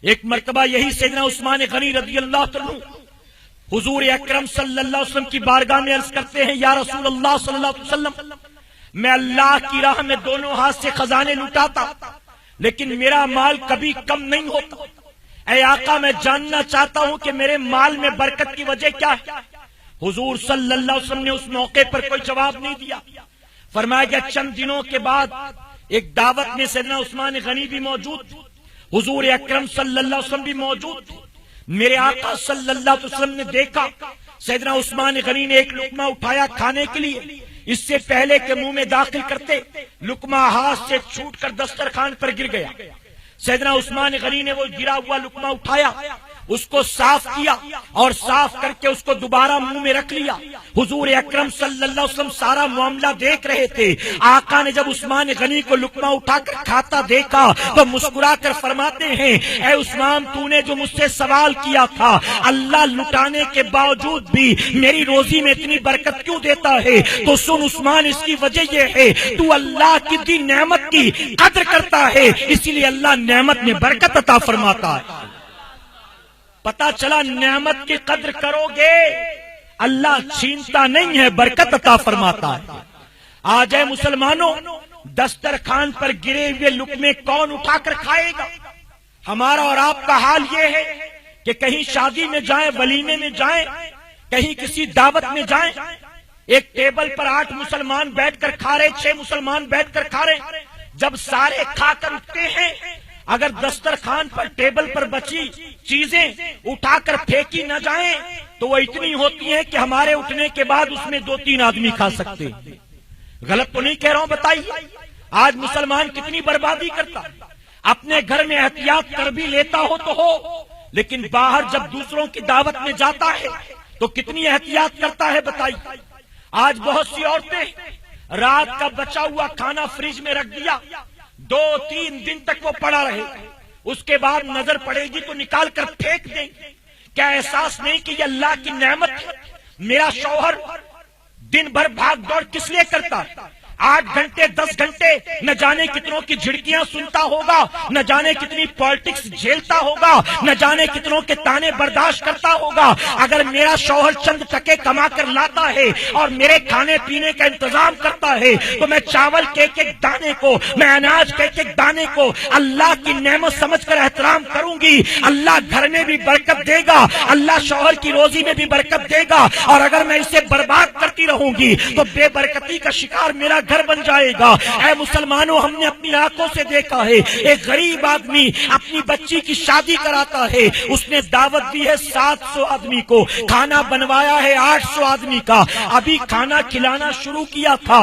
ایک مرتبہ یہی سیدنا عثمان غنی رضی اللہ عنہ حضور اکرم صلی اللہ علیہ وسلم کی بارگاہ میں عرض کرتے ہیں، یا رسول اللہ صلی اللہ علیہ وسلم، میں اللہ کی راہ میں دونوں ہاتھ سے خزانے لٹاتا لیکن میرا مال کبھی کم نہیں ہوتا، اے آقا میں جاننا چاہتا ہوں کہ میرے مال میں برکت کی وجہ کیا ہے؟ حضور صلی اللہ علیہ وسلم نے اس موقع پر کوئی جواب نہیں دیا، فرمایا کہ چند دنوں کے بعد ایک دعوت میں سیدنا عثمان غنی بھی موجود تھے، حضور اکرم صلی اللہ علیہ وسلم بھی موجود تھے، میرے آقا صلی اللہ علیہ وسلم نے دیکھا سیدنا عثمان غنی نے ایک لقمہ اٹھایا کھانے کے لیے، اس سے پہلے کہ منہ میں داخل کرتے لقمہ ہاتھ سے چھوٹ کر دسترخوان پر گر گیا۔ سیدنا عثمان غنی نے وہ گرا ہوا لقمہ اٹھایا، اس کو صاف کیا اور صاف کر کے اس کو دوبارہ منہ میں رکھ لیا۔ حضور اکرم صلی اللہ علیہ وسلم سارا معاملہ دیکھ رہے تھے۔ آقا نے جب عثمان غنی کو لقمہ اٹھا کر کھاتا دیکھا تو مسکرا کر فرماتے ہیں، اے عثمان تو نے جو مجھ سے سوال کیا تھا، اللہ لٹانے کے باوجود بھی میری روزی میں اتنی برکت کیوں دیتا ہے؟ تو سن عثمان، اس کی وجہ یہ ہے تو اللہ کی دی نعمت کی قدر کرتا ہے، اسی لیے اللہ نعمت میں برکت عطا فرماتا ہے۔ پتا چلا نعمت کی قدر کرو گے اللہ چھینتا نہیں ہے، برکت عطا فرماتا ہے۔ آج اے مسلمانوں، دسترخوان پر گرے ہوئے لقمے کون اٹھا کر کھائے گا؟ ہمارا اور آپ کا حال یہ ہے کہ کہیں شادی میں جائیں، ولیمے میں جائیں، کہیں کسی دعوت میں جائیں، ایک ٹیبل پر 8 مسلمان بیٹھ کر کھا رہے، 6 مسلمان بیٹھ کر کھا رہے، جب سارے کھا کر اٹھتے ہیں، اگر دسترخوان پر ٹیبل پر بچی چیزیں اٹھا کر پھینکی نہ جائیں تو وہ اتنی ہوتی ہیں کہ ہمارے اٹھنے کے بعد اس میں 2-3 آدمی کھا سکتے ہیں۔ غلط تو نہیں کہہ رہا ہوں، بتائیے آج مسلمان کتنی بربادی کرتا، اپنے گھر میں احتیاط کر بھی لیتا ہو تو ہو، لیکن باہر جب دوسروں کی دعوت میں جاتا ہے تو کتنی احتیاط کرتا ہے بتائیے۔ آج بہت سی عورتیں رات کا بچا ہوا کھانا فریج میں رکھ دیا، 2-3 دن تک وہ پڑا رہے، اس کے بعد نظر پڑے گی تو نکال کر پھینک دیں گے۔ کیا احساس نہیں کہ یہ اللہ کی نعمت ہے؟ میرا شوہر دن بھر بھاگ دوڑ کس لیے کرتا ہے؟ 8 گھنٹے 10 گھنٹے نہ جانے کتنوں کی جھڑکیاں سنتا ہوگا، نہ جانے کتنی پالیٹکس جھیلتا ہوگا، نہ جانے کتنوں کے تانے برداشت کرتا ہوگا۔ اگر میرا شوہر چند ٹکے کما کر لاتا ہے اور میرے کھانے پینے کا انتظام کرتا ہے تو میں چاول کے ایک دانے کو، میں اناج کے ایک دانے کو اللہ کی نعمت سمجھ کر احترام کروں گی۔ اللہ گھر میں بھی برکت دے گا، اللہ شوہر کی روزی میں بھی برکت دے گا، اور اگر میں اسے برباد کرتی رہوں گی تو بے برکتی کا شکار میرا گھر بن جائے گا۔ اے مسلمانوں، ہم نے اپنی آنکھوں سے دیکھا ہے، ایک غریب آدمی اپنی بچی کی شادی کراتا ہے، اس نے دعوت دی ہے 700 آدمی کو، کھانا بنوایا ہے 800 آدمی کا، ابھی کھانا کھلانا شروع کیا تھا،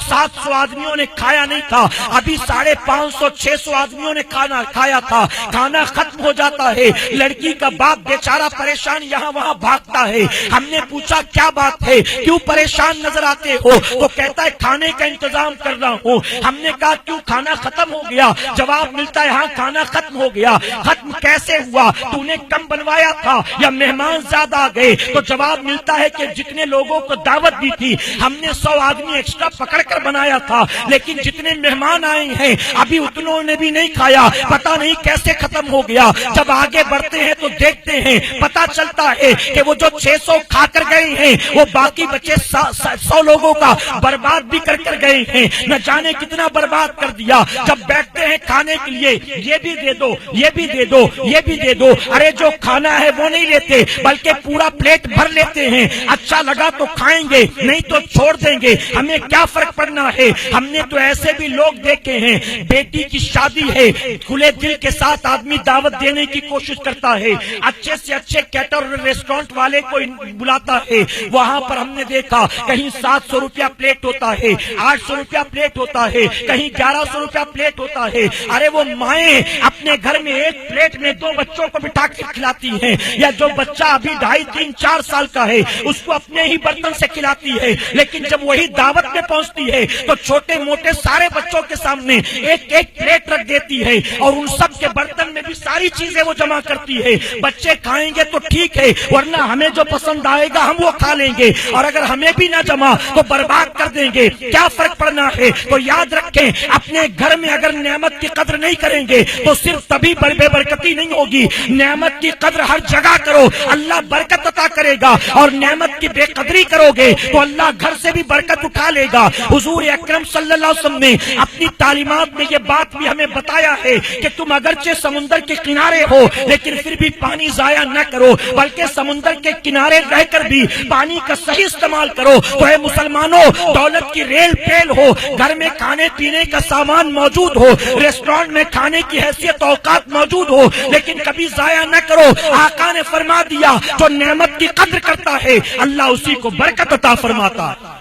700 آدمیوں نے کھایا نہیں تھا، ابھی 550-600 آدمیوں نے کھانا کھایا تھا، کھانا ختم ہو جاتا ہے، لڑکی کا باپ بیچارہ پریشان یہاں وہاں بھاگتا ہے۔ ہم نے پوچھا کیا بات ہے، کیوں پریشان نظر آتے ہو؟ تو کہتا ہے کھانے کا انتظام کر رہا ہوں۔ ہم نے کہا کیوں کھانا ختم ہو گیا؟ جواب ملتا ہے ہاں کھانا ختم ہو گیا۔ ختم کیسے ہوا؟ تو نے کم بنوایا تھا یا مہمان زیادہ آ گئے؟ تو جواب ملتا ہے کہ جتنے لوگوں کو دعوت دی تھی ہم نے 100 آدمی ایکسٹرا پکڑ کر بنایا تھا، لیکن جتنے مہمان آئے ہیں ابھی اتنوں نے بھی نہیں کھایا، پتہ نہیں کیسے ختم ہو گیا۔ جب آگے بڑھتے ہیں تو دیکھتے ہیں، پتہ چلتا ہے کہ وہ جو 600 کھا کر گئے ہیں وہ باقی بچے 100 لوگوں کا برباد بھی کر گئے ہیں، نہ جانے کتنا برباد کر دیا۔ جب بیٹھتے ہیں کھانے کے لیے، یہ بھی دے دو، یہ بھی دے دو، یہ بھی دے دو، ارے جو کھانا ہے وہ نہیں لیتے بلکہ پورا پلیٹ بھر لیتے ہیں، اچھا لگا تو کھائیں گے نہیں تو چھوڑ دیں گے، ہمیں کیا فرق پڑنا ہے۔ ہم نے تو ایسے بھی لوگ دیکھے ہیں، بیٹی کی شادی ہے، کھلے دل کے ساتھ آدمی دعوت دینے کی کوشش کرتا ہے، اچھے سے اچھے کیٹر ریسٹورنٹ والے کو بلاتا ہے، وہاں پر ہم نے دیکھا کہیں 700 روپیہ پلیٹ ہوتا ہے، 800 روپیہ پلیٹ ہوتا ہے، کہیں 1100 روپیہ پلیٹ ہوتا ہے۔ ارے وہ مائیں اپنے گھر میں ایک پلیٹ میں 2 بچوں کو بٹھا کے کھلاتی ہیں، یا جو بچہ ابھی 2.5 3 4 سال کا ہے اس کو اپنے ہی برتن سے کھلاتی ہے، لیکن جب وہی دعوت میں پہنچتی ہے تو چھوٹے موٹے سارے بچوں کے سامنے ایک ایک پلیٹ رکھ دیتی ہے، اور ان سب کے برتن میں بھی ساری چیزیں وہ جمع کرتی ہے۔ بچے کھائیں گے تو ٹھیک ہے، ورنہ ہمیں جو پسند آئے گا ہم وہ کھا لیں گے، اور اگر ہمیں بھی نہ جمع تو برباد کر دیں گے۔ کیا فرق پڑنا ہے؟ تو یاد رکھیں اپنے گھر میں اگر نعمت کی قدر نہیں کریں گے تو صرف تبھی بے برکتی نہیں ہوگی، نعمت کی قدر ہر جگہ کرو، اللہ برکت عطا کرے گا، اور نعمت کی بے قدری کرو گے تو اللہ گھر سے بھی برکت اٹھا لے گا۔ حضور اکرم صلی اللہ علیہ وسلم نے اپنی تعلیمات میں یہ بات بھی ہمیں بتایا ہے کہ تم اگرچہ سمندر کے کنارے ہو لیکن پھر بھی پانی ضائع نہ کرو، بلکہ سمندر کے کنارے رہ کر بھی پانی کا صحیح استعمال کرو۔ تو اے مسلمانوں، دولت کی ریل پیل ہو، گھر میں کھانے پینے کا سامان موجود ہو، ریسٹورینٹ میں کھانے کی حیثیت اوقات موجود ہو، لیکن کبھی ضائع نہ کرو۔ آقا نے فرما دیا جو نعمت کی قدر کرتا ہے اللہ اسی کو برکت عطا فرماتا ہے۔